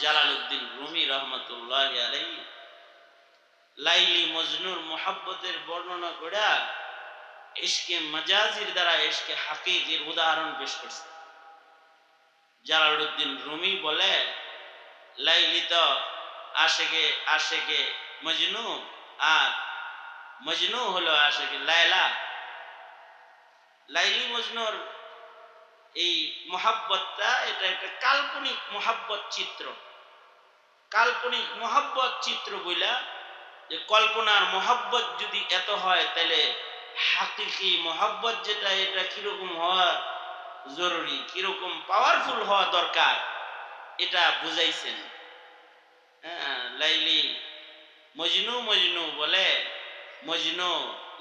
Jalaluddin Rumi রহমতুল্লাহ আলাইহি লাইলি মজনুর মোহাব্বতের বর্ণনা করা ইশকে মাজাজির দ্বারা ইশকে হাকিকির উদাহরণ পেশ করছে। জালালউদ্দিন রুমি বলে লাইলি তো আশেকে আশেকে মজনু, আর মজনু হলো আশেকে লায়লা। লাইলি মজনুর এই মোহাব্বতটা এটা একটা কাল্পনিক মোহাব্বত চিত্র। কাল্পনিক মোহাব্বত চিত্র বইলা যে কল্পনার মোহাব্বত যদি এত হয় তাহলে হাকিকি মোহাব্বত যেটা এটা কিরকম হওয়া জরুরি, কিরকম পাওয়ারফুল হওয়া দরকার এটা বুঝাইছেন। হ্যাঁ, লাইলি মজনু মজনু বলে, মজনু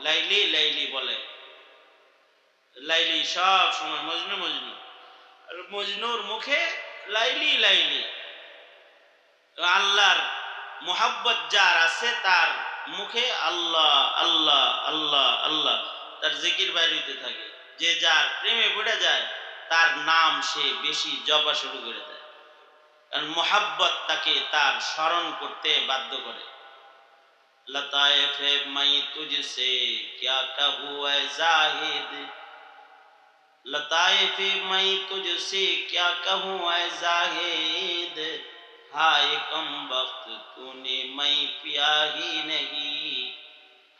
লাইলি লাইলি বলে। লাইলি সব সময় মজনু মজনু, আর মজনুর মুখে লাইলি লাইলি। আল্লাহর মোহাব্বত যার আছে তার মুখে আল্লাহ আল্লাহ আল্লাহ আল্লাহ, তার জিকির বাইরিতে থাকে। যে যার প্রেমে পড়ে যায় তার নাম সে বেশি জপা শুরু করে দেয়, কারণ মোহাব্বত তাকে তার স্মরণ করতে বাধ্য করে। লতায়েফে মাই তুঝসে ক্যা कहूं ऐ जाहिद, लताइफे मैं तुझसे क्या कहूं ऐ जाहिद, हाय कम वक्त तूने मैं पिया ही नहीं,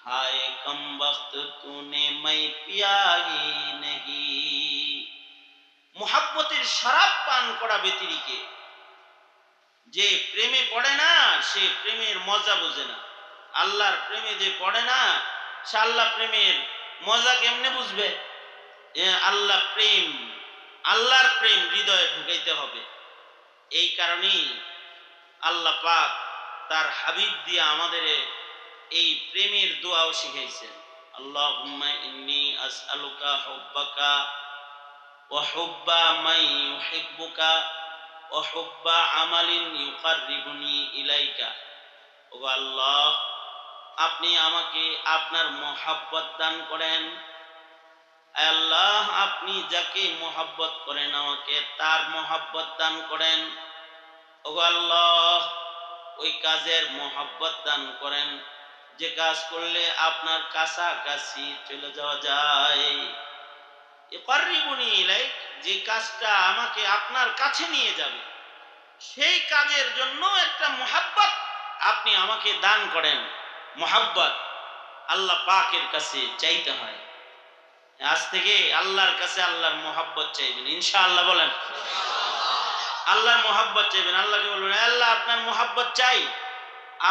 हाय कम वक्त तूने मैं पिया ही नहीं। মোহাব্বতের শরাব পান করা ব্যতিরিকে যে প্রেমে পড়ে না সে প্রেমের মজা বোঝে না। আল্লাহর প্রেমে যে পড়ে না সে আল্লাহ প্রেমের মজা কেমনে বুঝবে? আল্লাহ প্রেম, আল্লাহর প্রেম হৃদয়ে ঢুকাইতে হবে। এই কারণেই আল্লাহ পাক তার হাবিব দিয়ে আমাদের এই প্রেমের দোয়াও শিখাইছেন। আল্লাহুম্মা ইন্নী আসআলুকা হুব্বাকা ওয়া হুব্বা মান ইউহিব্বুকা ওয়া হুব্বা আমালিন ইউকাররিবুনি ইলাইকা। ও আল্লাহ, আপনি আমাকে আপনার মোহাব্বত দান করেন। আল্লাহ, আপনি যাকে মোহাব্বত করেন আমাকে তার মোহাব্বত দান করেন। ও আল্লাহ, ওই কাজের মোহাব্বত দান করেন যে কাজ করলে আপনার কাছাকাছি চলে যাওয়া যায়। ইউকাররিবুনি ইলাইক, যে কাজটা আমাকে আপনার কাছে নিয়ে যাবে সেই কাজের জন্য একটা মোহাব্বত আপনি আমাকে দান করেন। মোহাব্বত আল্লাহ পাকের কাছে চাইতে হয়। আজ থেকে আল্লাহর কাছে আল্লাহর মোহাব্বত চাইবেন ইনশাআল্লাহ। বলেন আল্লাহর মোহাব্বত চাইবেন। আল্লাহকে বলবেন আল্লাহ আপনার মোহাব্বত চাই,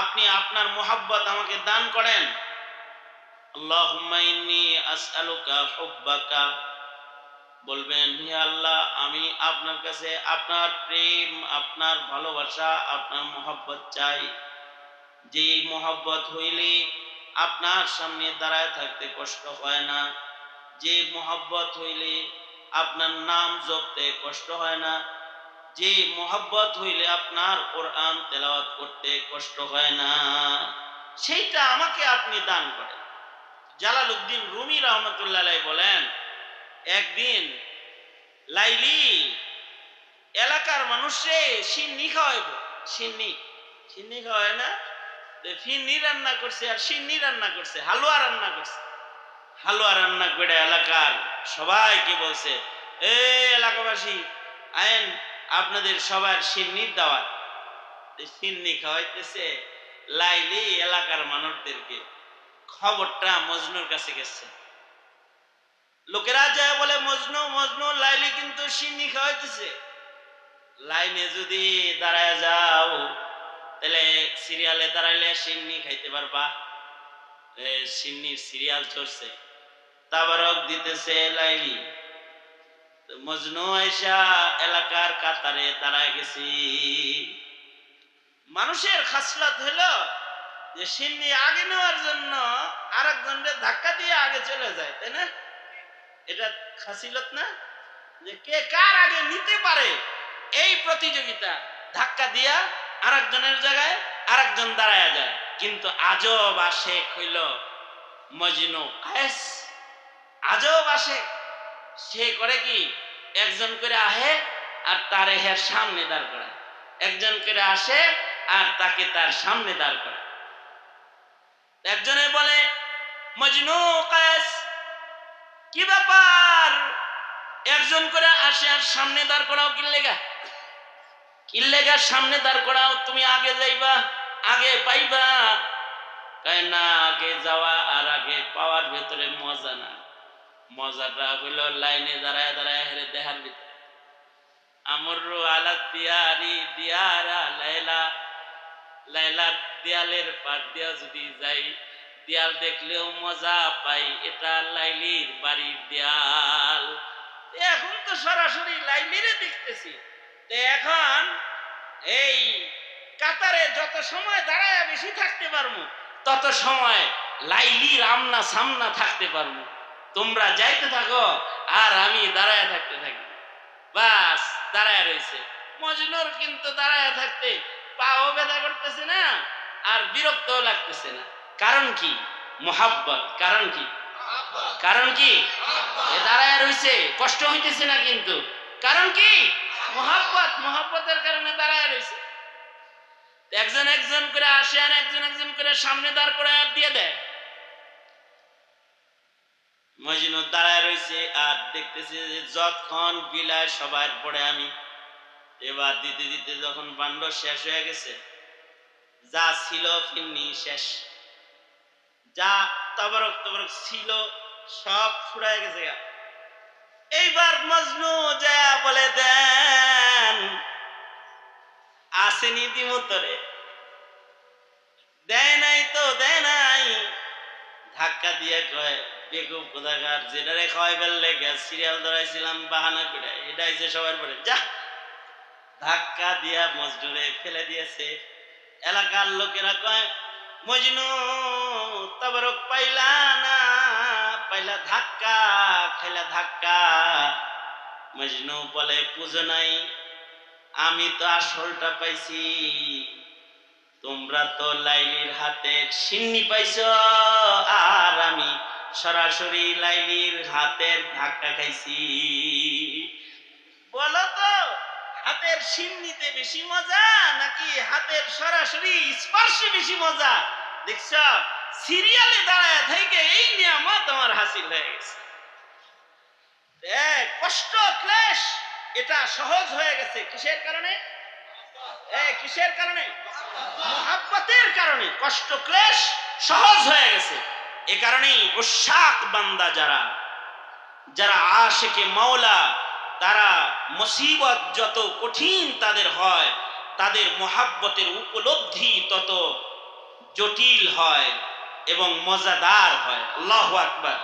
আপনি আপনার মোহাব্বত আমাকে দান করেন। আল্লাহুম্মা ইন্নী আসআলুকা হুব্বাকা, বলবেন হে আল্লাহ আমি আপনার কাছে আপনার প্রেম, আপনার ভালোবাসা, আপনার মোহাব্বত চাই। যে মোহাব্বত হইলে আপনার সামনে দাঁড়ায় থাকতে কষ্ট হয় না, যে মোহাব্বত হইলে আপনার নাম জপতে কষ্ট হয় না, যে মোহাব্বত হইলে আপনার কোরআন তেলাওয়াত করতে কষ্ট হয় না, সেইটা আমাকে আপনি দান করেন। জালালউদ্দিন রুমি রহমতুল্লাহ আলাইহি বলেন একদিন লাইলি এলাকার মানুষে সিন্নি খাওয়াইব। সিন্নি সিন্নি খাওয়ায় না, ফিরনি রান্না করছে আর সিন্নি রান্না করছে, হালুয়া রান্না করছে। হালুয়া রান্না করে এলাকার সবাইকে বলছে এই এলাকাবাসী আইন আপনাদের সবার সিন্নির দাওয়াত। সিন্নি খাওয়াইতেছে লাইলি এলাকার মানুষদেরকে। খবরটা মজনুর কাছে গেছে। লোকেরা যায় বলে মজনু মজনু লাইলি কিন্তু সিন্নি খাওয়াইতেছে। লাইনে যদি দাঁড়ায় যাও তাহলে সিরিয়ালে দাঁড়াইলে সিন্নি খাইতে পারবা। সিন্নির সিরিয়াল চলছে, তাবারক দিতেছে লাইলি। মজনু আইসা এলাকার কাতারে দাঁড়ায় গেছি। মানুষের খাসলত হলো যে সিন্নি আগে নেওয়ার জন্য আরেকজনকে ধাক্কা দিয়ে আগে চলে যায়, তাই না? এটা খাসিলত না, যে কে কার আগে নিতে পারে এই প্রতিযোগিতা। ধাক্কা দিয়া আরেকজনের জায়গায় আরেকজন দাঁড়ায় যায়। কিন্তু আজব আশেক হইল মজনু কায়েস। আজব আশেক সে করে কি একজন করে আহে আর তার হের সামনে দাঁড় করায়। একজন করে আসে আর তাকে তার সামনে দাঁড় করে। একজনে বলে, মজনু কায়েস, কি ব্যাপার, একজন করে আসে আর সামনে দাঁড় করাও কিল্লেগা সামনে দাঁড় করাও, তুমি আগে যাইবা, আগে পাইবা। কয় না, আগে যাওয়া আর আগে পাওয়ার ভেতরে মজা না, মজাটা হইল লাইনে দাঁড়ায় দাঁড়ায় হেরে দেহার ভিতরে। আমরু আলা দিয়ারি দিয়ারা লাইলা, লাইলার দেয়ালের পার দিয়া যদি যাই, দেয়াল দেখলেও মজা পাই, এটা লাইলির বাড়ির দেয়াল। এখন তো সরাসরি লাইলিরে দেখতেছি। এখন এই কাতারে যত সময় দাঁড়ায় বেশি থাকতে পারবো, তত সময় লাইলির আমনা সামনা থাকতে পারবো। তোমরা যাইতে থাকো আর আমি দাঁড়ায় থাকতে থাকি। বাস দাঁড়ায় রয়েছে। মজনুর কিন্তু দাঁড়ায় থাকতে পাও ব্যথা করতেছে না আর বিরক্তও লাগতেছে না। কারণ কি? মোহাব্বত। কারণ কি? কারণ কি? দাঁড়ায় রয়েছে, কষ্ট হইতেছে না কিন্তু। কারণ কি? মোহাব্বত। মোহাব্বতের কারণে দাঁড়ায় রয়েছে। একজন একজন করে আসে আর একজন একজন করে সামনে দাঁড় করে দিয়ে দেয়। মজনু দাঁড়ায় রয়েছে আর দেখতেছে যে যতক্ষণ বিলায় সবার পরে আমি। এবার দিতে দিতে যখন বান্ড শেষ হয়ে গেছে, যা ছিল ফিরনি শেষ, যা তবরক তবরক ছিল সব ফুরায় গেছে। এইবার মজনু যা বলে, দেন আসেনি দিমতরে, দেয় নাই তো দেয় নাই। ধাক্কা দিয়ে কয়, বেকুব কোথাকার, যেটারে খাওয়াই ফেললে গ্যাস সিরিয়াল ধরাইছিলাম বাহানা করে, এটা হচ্ছে সবার পরে যা। ধাক্কা দিয়া মজনুরে ফেলে দিয়েছে। এলাকার লোকেরা কয়, মজনু তবরক পাইলা না, পাইলা ধাক্কা, খাইলা ধাক্কা। মজনু বলে, পুজো নাই, আমি তো আসলটা পাইছি, তোমরা তো লাইলির হাতে সিন্নি পাইছ আর আমি সরাসরি লাইলির হাতের ধাক্কা খাইছি। বলো তো, হাতের সিন্নিতে বেশি মজা নাকি হাতের সরাসরি স্পর্শে বেশি মজা? দেখছ, সিরিয়ালে দাঁড়ায় থেকে এই নিয়ামত আমার হাসিল হয়ে গেছে। কষ্ট ক্লেশ এটা সহজ হয়ে গেছে। কিসের কারণে? কিসের কারণে? মুহাব্বতের কারণে কষ্ট ক্লেশ সহজ হয়ে গেছে। এ কারণেই উশাক বান্দা যারা যারা আশিকে মাওলা, তারা মুসিবত যত কঠিন তাদের হয়, তাদের মুহাব্বতের উপলব্ধি তত জটিল হয় এবং মজাদার হয়। আল্লাহু আকবার।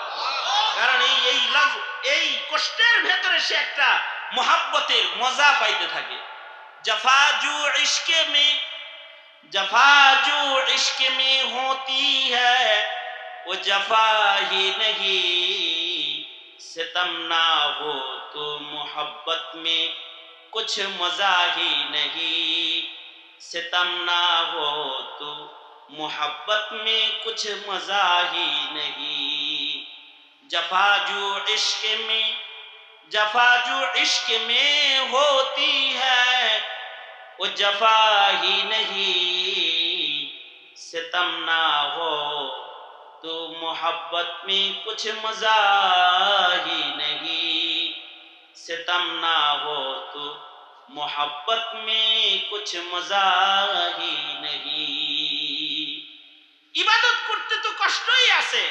কারণ এই কষ্টের ভেতরে সে একটা মুহাব্বতের মজা পাইতে থাকে। जफाजू इश्क में होती है वो जफा ही नहीं, सितम ना हो तो मोहब्बत में कुछ मजा ही नहीं, सितम ना हो तो मोहब्बत में कुछ मजा ही नहीं। जफाजू इश्क में होती है वो जफा ही नहीं, सितम ना हो तो मोहब्बत में कुछ मजा ही नहीं, सितम ना हो तो मोहब्बत में कुछ मजा ही नहीं। ইবাদত করতে তো কষ্টই আছে,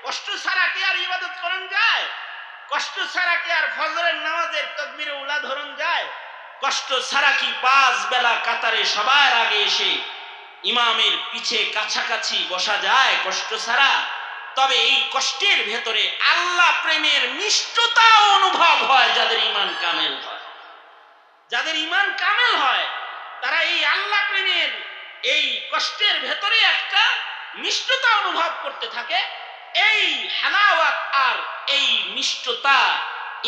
কষ্ট ছাড়া কি আর ইবাদত করন যায়? কষ্ট ছাড়া কি আর ফজরের নামাজের তাকবীরে উলা ধরন যায়? কষ্ট ছাড়া কি 5 বেলা কাতারে সবার আগে এসে ইমামের পিছে কাছাকাছি বসা যায় কষ্ট ছাড়া? তবে এই কষ্টের ভেতরে আল্লাহ প্রেমের মিষ্টতা অনুভব হয় যাদের ঈমান কামেল হয়। যাদের ঈমান কামেল হয় তারা এই আল্লাহ প্রেমের এই কষ্টের ভেতরে একটা মিষ্টতা অনুভব করতে থাকে। এই হালাওয়াত আর এই মিষ্টতা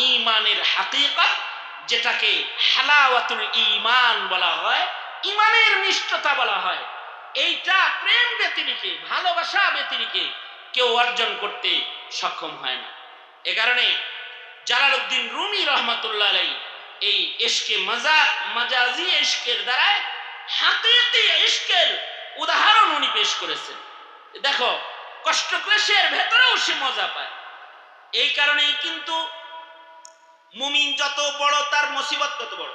ঈমানের হাকিকত, যেটাকে হালাওয়াতুল ঈমান বলা হয়, ঈমানের মিষ্টতা বলা হয়। এইটা প্রেম ব্যতিরেকে, ভালোবাসা ব্যতিরেকে কেউ অর্জন করতে সক্ষম হয় না। এ কারণে জালালউদ্দিন রুমি রহমাতুল্লাহ আলাইহি এই ইশকে মাজাজি ইশকের দ্বারা হাকিকি ইশকের উদাহরণ উনি পেশ করেছেন। দেখো কষ্ট ক্লেশের ভেতরেও সে মজা পায়। এই কারণেই কিন্তু মুমিন যত বড় তার মুসিবত তত বড়।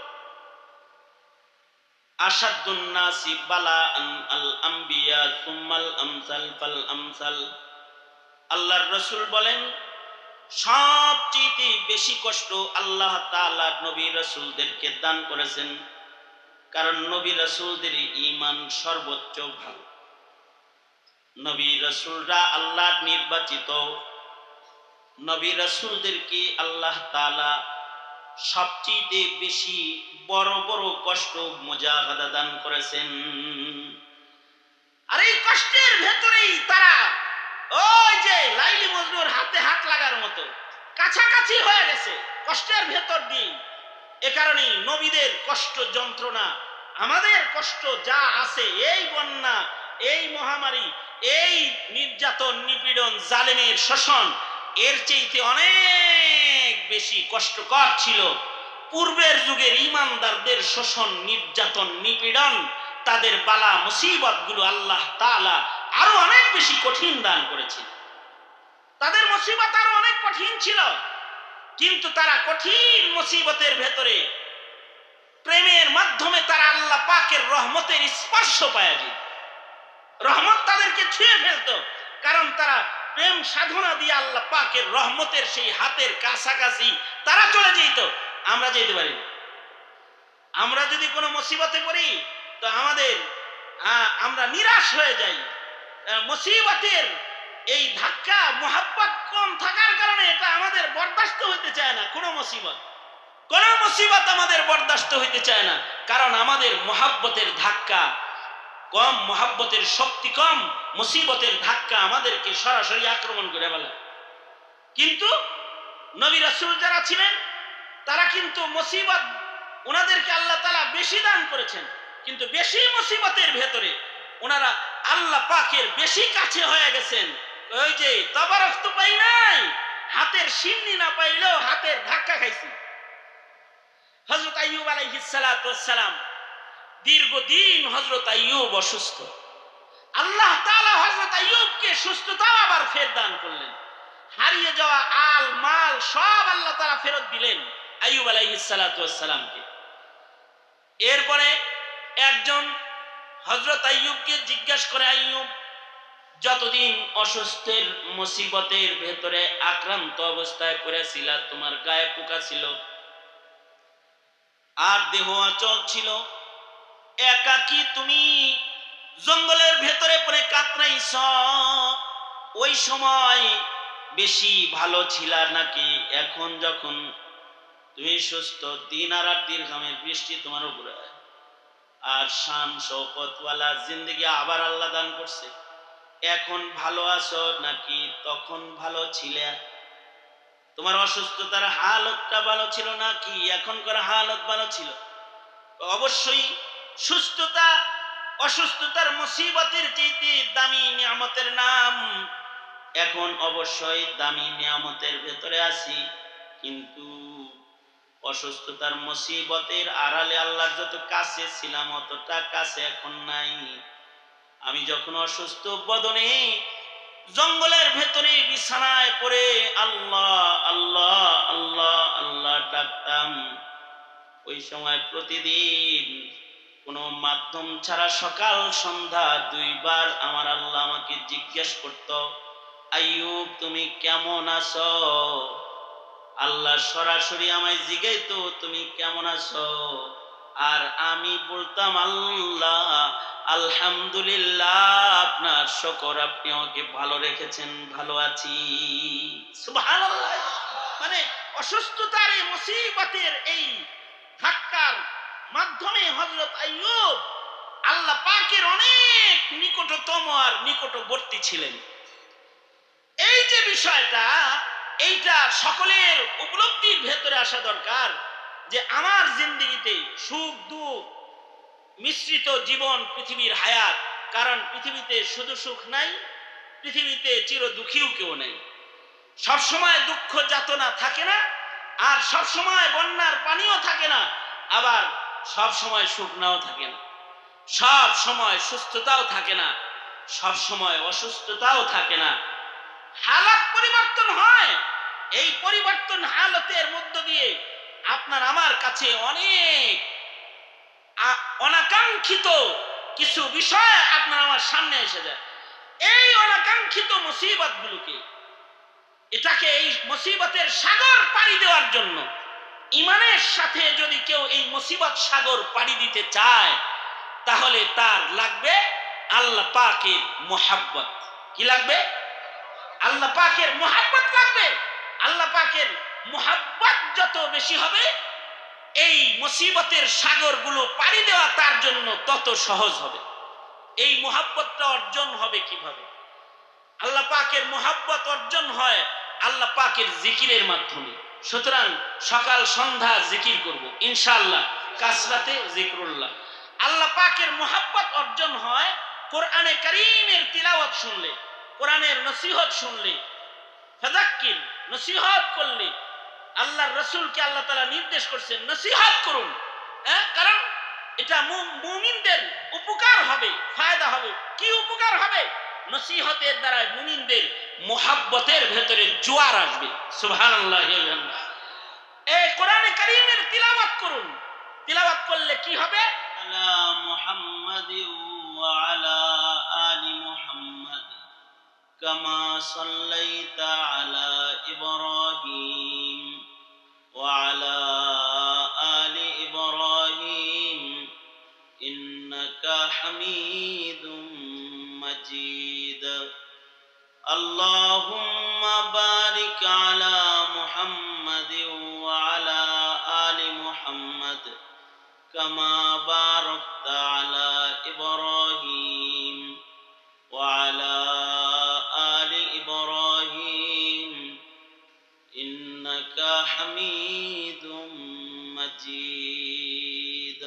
আশাদ্দুন নাসি বালাআন আল আম্বিয়া সুম্মাল আমসাল ফাল আমসাল। আল্লাহর রাসূল বলেন সবচেয়ে বেশি কষ্ট আল্লাহ তাআলা নবী রাসূলদেরকে দান করেছেন, কারণ নবী রাসূলদের ঈমান সর্বোচ্চ ভালো। নবী রাসূলরা আল্লাহর নির্বাচিত, নবী রাসূলদেরকে আল্লাহ তাআলা সবচেয়ে বেশি বড় বড় কষ্ট মুজাহাদা দান করেছেন। আর এই কষ্টের ভেতরেই তারা ওই যে লাইলি মজনুর হাতে হাত লাগার মতো কাছাকাছি হয়ে গেছে কষ্টের ভেতর দিয়ে। এ কারণেই নবীদের কষ্ট যন্ত্রণা, আমাদের কষ্ট যা আছে, এই বন্যা, এই মহামারী, এই নির্যাতন নিপীড়ন জালেমের শোষণ, এর চাইতে অনেক বেশি কষ্টকর ছিল পূর্বের যুগের ঈমানদারদের শোষণ নির্যাতন নিপীড়ন। তাদের বালা মুসিবত গুলো আল্লাহ তাআলা আরো অনেক বেশি কঠিন দান করেছেন। তাদের মুসিবত আরো অনেক কঠিন ছিল, কিন্তু তারা কঠিন মুসিবতের ভেতরে প্রেমের মাধ্যমে তারা আল্লাহ পাকের রহমতের স্পর্শ পায় যেত। রহমত তাদেরকে ছুঁয়ে ফেলতো, কারণ তারা প্রেম সাধনা দিয়ে আল্লাহ পাকের রহমতের সেই হাতের কাছাকাছি তারা চলে যেত। আমরা যেতে পারি না। আমরা যদি কোনো মুসিবতে পড়ি তো আমরা নিরাশ হয়ে যাই। মুসিবতের এই ধাক্কা মোহাব্বত কম থাকার কারণে এটা আমাদের বরদাস্ত হইতে চায় না। কোনো মুসিবত আমাদের বরদাস্ত হইতে চায় না, কারণ আমাদের মোহাব্বতের ধাক্কা কম, মোহাব্বতের শক্তি কম। মুসিবতের ধাক্কা আমাদেরকে সরাসরি আক্রমণ করে ফেলে। কিন্তু নবী রাসূল যারা ছিলেন তারা কিন্তু মুসিবত ওনাদেরকে আল্লাহ তাআলা বেশি দান করেছেন, কিন্তু বেশি মুসিবতের ভেতরে ওনারা আল্লাহ পাকের বেশি কাছে হয়ে গেছেন। ওই যে তবারক তো পাই নাই, হাতের সিন্নি না পাইলেও হাতের ধাক্কা খাইছি। হযরত আইয়ুব আলাইহিস সালাতু ওয়াস সালাম, দীর্ঘদিন হযরত আইয়ুব অসুস্থ। আল্লাহ তাআলা হযরত আইয়ুবকে সুস্থতা আবার ফের দান করলেন। হারিয়ে যাওয়া আল মাল সব আল্লাহ তাআলা ফেরত দিলেন আইয়ুব আলাইহিস সালাতু ওয়াস সালামকে। এরপরে একজন হযরত আইয়ুবকে জিজ্ঞাসা করে, আইয়ুব যতদিন অসুস্থের মুসিবতের ভেতরে আক্রান্ত অবস্থায় পড়েছিলা, তোমার গায়ে পোকা ছিল আর দেহ অচল ছিল, একাকী তুমি জঙ্গলের ভেতরে পড়ে কাতরাইছ, ওই সময় বেশি ভালো ছিলা নাকি এখন যখন তুমি সুস্থ, দিন আর রাত দীর্ঘামের বৃষ্টি তোমার উপরে আর শান শওকতওয়ালা জিন্দেগি আবার আল্লাহ দান করছে, এখন ভালো আছো নাকি তখন ভালো ছিলে? তোমার অসুস্থতার হালতটা ভালো ছিল নাকি এখনকার হালত ভালো ছিল? অবশ্যই সুস্থতা অসুস্থতার মুসিবতের চাইতে দামি নিয়ামতের নাম। এখন অবশ্যই দামি নিয়ামতের ভেতরে আছি, কিন্তু অসুস্থতার মুসিবতের আড়ালে আল্লাহর যত কাছে ছিলাম অতটা কাছে এখন নাই। আমি যখন অসুস্থ বদনে জঙ্গলের ভেতরে বিছানায় পড়ে আল্লাহ আল্লাহ আল্লাহ আল্লাহ ডাকতাম, ওই সময় প্রতিদিন কোনো মাধ্যম ছাড়া সকাল সন্ধ্যা দুইবার আমার আল্লাহ আমাকে জিজ্ঞেস করত, আইয়ুব তুমি কেমন আছো? আল্লাহ সরাসরি আমায় জিজ্ঞাসা, তুমি কেমন আছো? আর আমি বলতাম, আল্লাহ আলহামদুলিল্লাহ, আপনার শুকর, আপনি আমাকে ভালো রেখেছেন, ভালো আছি। সুবহানাল্লাহ। মানে অসুস্থতার এই মুসিবতের এই ধাক্কার মাধ্যমে হযরত আইয়ুব আল্লাহ পাকের অনেক নিকটতম আর নিকটবর্তী ছিলেন। এই যে বিষয়টা, এইটা সকলের উপলব্ধির ভেতরে আসা দরকার যে আমার জিন্দেগিতে সুখ দুঃখ মিশ্রিত জীবন পৃথিবীর হায়াত। কারণ পৃথিবীতে শুধু সুখ নাই, পৃথিবীতে চির দুঃখীও কেউ নাই। সবসময় দুঃখ যাতনা থাকে না, আর সব সময় বন্যার পানিও থাকে না, আবার সব সময় শুকনাও থাকে না, সব সময় সুস্থতাও থাকে না, সব সময় অসুস্থতাও থাকে না। হালত পরিবর্তন হয়। এই পরিবর্তন হালতের মধ্য দিয়ে আপনার আমার কাছে অনেক অনাকাঙ্ক্ষিত কিছু বিষয় আপনার আমার সামনে এসে যায়। এই অনাকাঙ্ক্ষিত মুসিবতগুলোকে, এটাকে এই মুসিবতের সাগর পাড়ি দেওয়ার জন্য ইমানের সাথে যদি কেউ এই মুসিবত সাগর পাড়ি দিতে চায়, তাহলে তার লাগবে আল্লাহ পাকের মুহাব্বত। কি লাগবে? আল্লাহ পাকের মুহাব্বত লাগবে। আল্লাহ পাকের মুহাব্বত যত বেশি হবে, এই মুসিবতের সাগরগুলো পাড়ি দেওয়া তার জন্য তত সহজ হবে। এই মুহাব্বতটা অর্জন হবে কিভাবে? আল্লাহ পাকের মুহাব্বত অর্জন হয় আল্লাহ পাকের জিকিরের মাধ্যমে। সুতরাং সকাল সন্ধ্যা জিকির করব ইনশাআল্লাহ, কাসরাতে জিকরুল্লাহ। আল্লাহ পাকের মুহাব্বত অর্জন হয় কোরআনে কারীমের তিলাওয়াত শুনলে, কোরআনের নসিহত শুনলে, ফাযাক্কির নসিহত করলে। আল্লাহর রাসূলকে আল্লাহ তাআলা নির্দেশ করেছেন নসিহত করুন, কারণ এটা মুমিনদের উপকার হবে, ফায়দা হবে। কি উপকার হবে? নসিহতের দ্বারা মুমিনদের মুহাব্বতের ভেতরে জোয়ার আসবে। সুবহানাল্লাহ। এই কোরআনে কারীমের তিলাওয়াত করুন। তিলাওয়াত করলে কি হবে? আলা মুহাম্মাদ ওয়া আলা আলি মুহাম্মাদ কামা সাল্লাইতা আলা ইব্রাহিম ওয়া আলা আলি ইব্রাহিম ইন্নাকা হামিদুম মাজিদ। আল্লাহুম্মা বারিক আলা মুহাম্মাদ ওয়া আলা আলি মুহাম্মাদ কামা বারাকতা আলা ইব্রাহিম ওয়া আলা আলি ইব্রাহিম ইন্নাকা হামিদুম মাজিদ।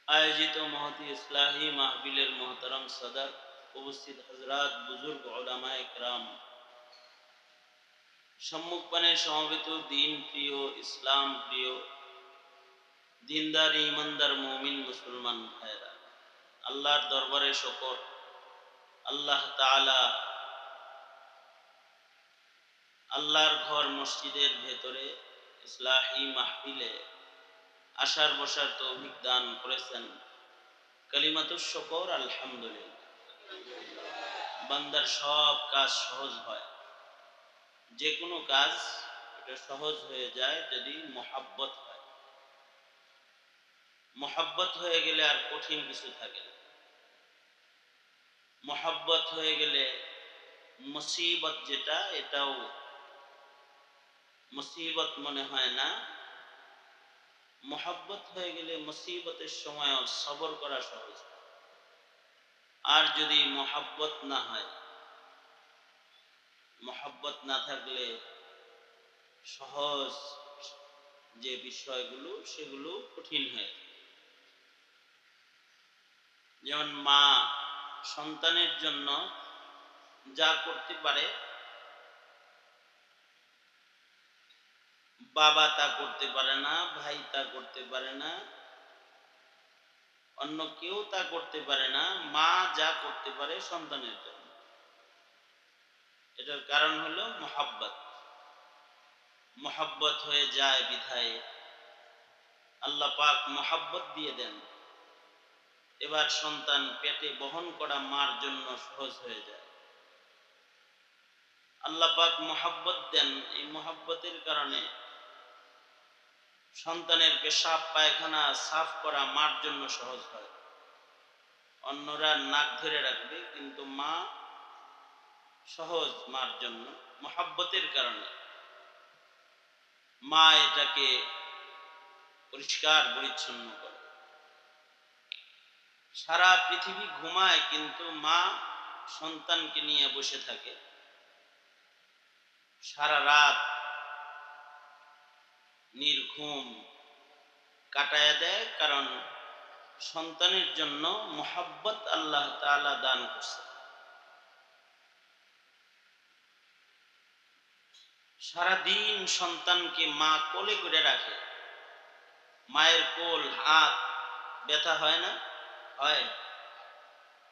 আয়োজিত মহতি ইসলাহি মাহফিলের মোহতারাম সদর, উপস্থিত হযরত, বুজুর্গ, উলামায়ে কেরাম, সম্মুখপানে সমবেত দিন প্রিয়, ইসলাম প্রিয়, দিনদার ইমানদার মুমিন মুসলমান ভাইরা, আল্লাহর দরবারে শুকর। আল্লাহ তাআলা আল্লাহর ঘর মসজিদের ভেতরে ইসলাহি মাহফিলে আসার বসার তৌফিক দান করেছেন। কালিমাতুশ শুকর, আলহামদুলিল্লাহ। বান্দার সব কাজ সহজ হয়, যে কোনো কাজ এটা সহজ হয়ে যায় যদি মুহাব্বত হয়। মুহাব্বত হয়ে গেলে আর কঠিন কিছু থাকে না। মুহাব্বত হয়ে গেলে মুসিবত যেটা, এটাও মুসিবত মনে হয় না। মুহাব্বত হয়ে গেলে মুসিবতের সময় সবর করা সহজ। আর যদি মুহাব্বত না হয়, মুহাব্বত না থাকলে সহজ যে বিষয়গুলো সেগুলো কঠিন হয়। যেমন মা সন্তানের জন্য যা করতে পারে, বাবা তা করতে পারে না, ভাই তা করতে পারে না, অন্য কেউ তা করতে পারে না। মা যা করতে পারে সন্তানের জন্য, এটার কারণ হলো মুহাব্বত। মুহাব্বত হয়ে যায় বিধায় আল্লাহ পাক মুহাব্বত দিয়ে দেন। এবার সন্তান পেটে বহন করা মার জন্য সহজ হয়ে যায়। আল্লাহ পাক মুহাব্বত দেন, এই মুহাব্বতের কারণে সন্তানের পেশাব পায়খানা সাফ করা মার জন্য সহজ হয়। অন্যরা নাক ধরে রাখবে, কিন্তু মা সহজ মার জন্য, মুহাব্বতের কারণে। মা এটাকে পরিষ্কার পরিচ্ছন্ন করে। সারা পৃথিবী ঘুমায়, কিন্তু মা সন্তানকে নিয়ে বসে থাকে, সারা রাত নির্ঘুম কাটায় দেয়, কারণ সন্তানের জন্য মুহাব্বত আল্লাহ তাআলা দান করছে। সারাদিন সন্তানকে মা কোলে করে রাখে, মায়ের কোল হাত ব্যথা হয় না? হয়।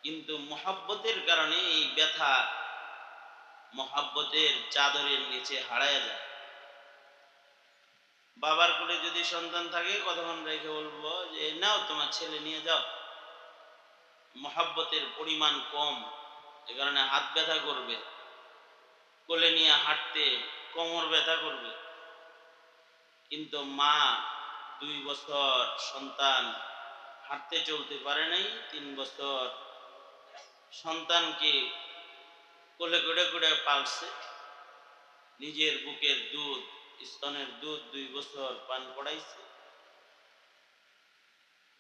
কিন্তু মহব্বতের কারণে এই ব্যথা মহব্বতের চাদরের নিচে হারায় যায়। বাবার কোলে যদি সন্তান থাকে কতক্ষণ রেখে বলবো যে নাও তোমার ছেলে নিয়ে যাও, মহব্বতের পরিমাণ কম, এ কারণে হাত ব্যথা করবে, কোলে নিয়ে হাঁটতে কোমর ব্যথা করবে। কিন্তু মা 2 বছর সন্তান হাঁটতে চলতে পারে নাই, 3 বছর সন্তানকে কোলে করে করে পালছে, নিজের বুকের দুধ, স্তনের দুধ 2 বছর পান করাইছে।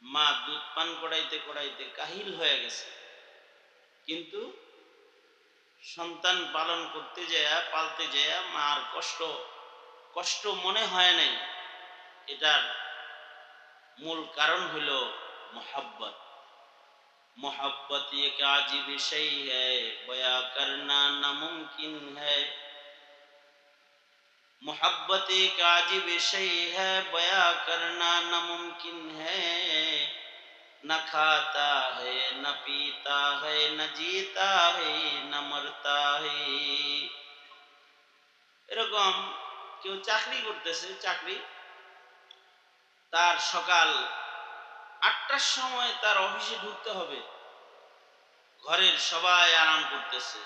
মা দুধ পান করাইতে করাইতে কাহিল হয়ে গেছে, কিন্তু সন্তান পালন করতে যায়, পালতে যায় মার কষ্ট কষ্ট মনে হয় নাই। এটার মূল কারণ হলো मोहब्बत। मोहब्बत एक आजी विषय है, बया करना नामुमकिन है। मोहब्बत एक आजी विषय है, बया करना नामुमकिन है। न खाता है न पीता है न जीता है न मरता है। এরকম কেউ চাকরি করতেছে, চাকরি তার সকাল 8টার সময় তার অফিসে ঢুকতে হবে, ঘরের সবাই আরাম করতেছে,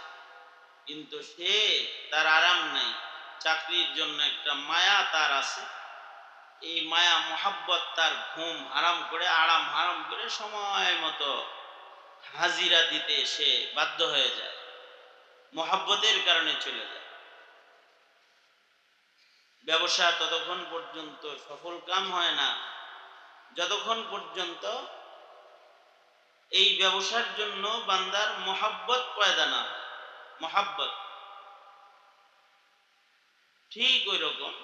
কিন্তু সে তার আরাম নাই। চাকরির জন্য একটা মায়া তার আছে, এই মায়া মোহাব্বত তার ঘুম হারাম করে, আরাম হারাম করে সময় মতো হাজিরা দিতে সে বাধ্য হয়ে যায়, মোহাব্বতের কারণে চলে যায়। ব্যবসা ততক্ষণ পর্যন্ত সফল কাম হয় না যতক্ষণ পর্যন্ত এই ব্যবসার জন্য বান্দার মোহাব্বত পয়দা না হয়। মোহাব্বত ঠিক ওই রকম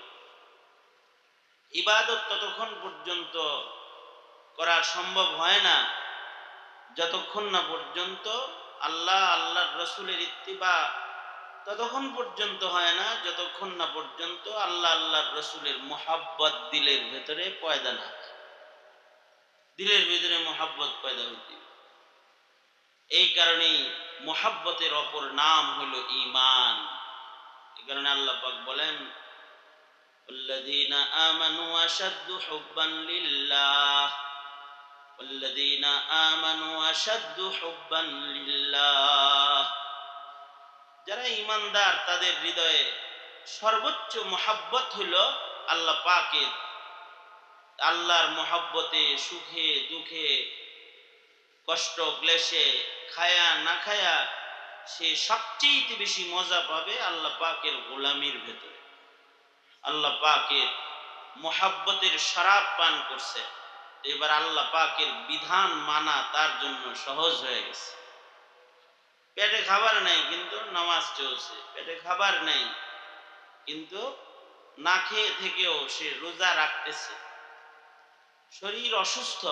ইবাদত ততক্ষণ পর্যন্ত করা সম্ভব হয় না যতক্ষণ না পর্যন্ত আল্লাহ আল্লাহর রসুলের ইত্তিবা ততক্ষণ পর্যন্ত হয় না যতক্ষণ না পর্যন্ত আল্লাহ আল্লাহর রসুলের মোহাব্বত দিলের ভেতরে পয়দা না হয়। দিলের ভেতরে মোহাব্বত পয়দা হইতে, এই কারণেই মোহাব্বতের অপর নাম হলো ঈমান। এই কারণে আল্লাহ পাক বলেন والذين آمنوا أشد حبا لله والذين آمنوا أشد حبا لله। যারা ঈমানদার তাদের হৃদয়ে সর্বোচ্চ মোহাব্বত হলো আল্লাহ পাকের। আল্লাহর মোহাব্বতে সুখে দুঃখে কষ্ট ক্লেশে খায়া না খায়া সে সবচেয়ে বেশি মজা পাবে আল্লাহ পাকের গোলামির ভেতরে। আল্লাহ পাকের মোহাব্বতের শরাব পান করছে, এবার আল্লাহ পাকের বিধান মানা তার জন্য সহজ হয়ে গেছে। পেটে খাবার নাই কিন্তু নামাজ চলছে, পেটে খাবার নাই কিন্তু না খেয়ে থেকেও সে রোজা রাখতেছে। শরীর অসুস্থ,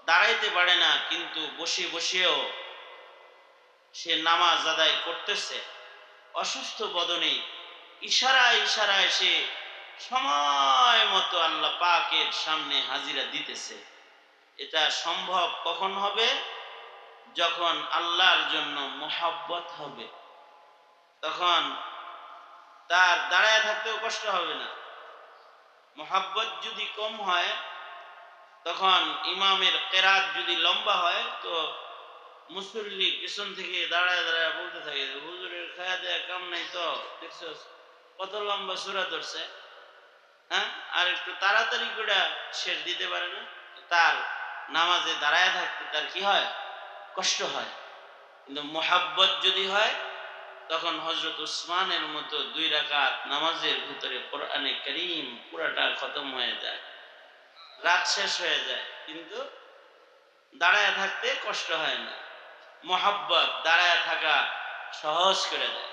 দাঁড়াইতে পারে না, কিন্তু বসে বসেও সে নামাজ আদায় করতেছে। অসুস্থ বদনে ইশারায় ইশারায় সে সময় মতো আল্লাহ পাকের সামনে হাজিরা দিতেছে। এটা সম্ভব কখন হবে? যখন আল্লাহর জন্য মোহাব্বত হবে, তখন তার দাঁড়ায় থাকতেও কষ্ট হবে না। মোহাব্বত যদি কম হয়, তখন ইমামের কেরাত যদি লম্বা হয় তো মুসল্লি পিছন থেকে দাঁড়ায় দাঁড়ায় বলতে থাকে হুজুরের খায়া দেয়া কাম নাই তো, দেখছো কত লম্বা সূরা ধরছে, হ্যাঁ, আর একটু তাড়াতাড়ি করে শেষ দিতে পারে না। তার নামাজে দাঁড়ায় থাকতে তার কি হয়? কষ্ট হয়। কিন্তু মোহাব্বত যদি হয় তখন হযরত উসমানের মতো 2 রাকাত নামাজের ভিতরে কোরআনে কারীম পুরাটা খতম হয়ে যায়, রাত শেষ হয়ে যায়, কিন্তু দাঁড়ায় থাকতে কষ্ট হয় না। মোহাব্বত দাঁড়ায় থাকা সহজ করে দেয়।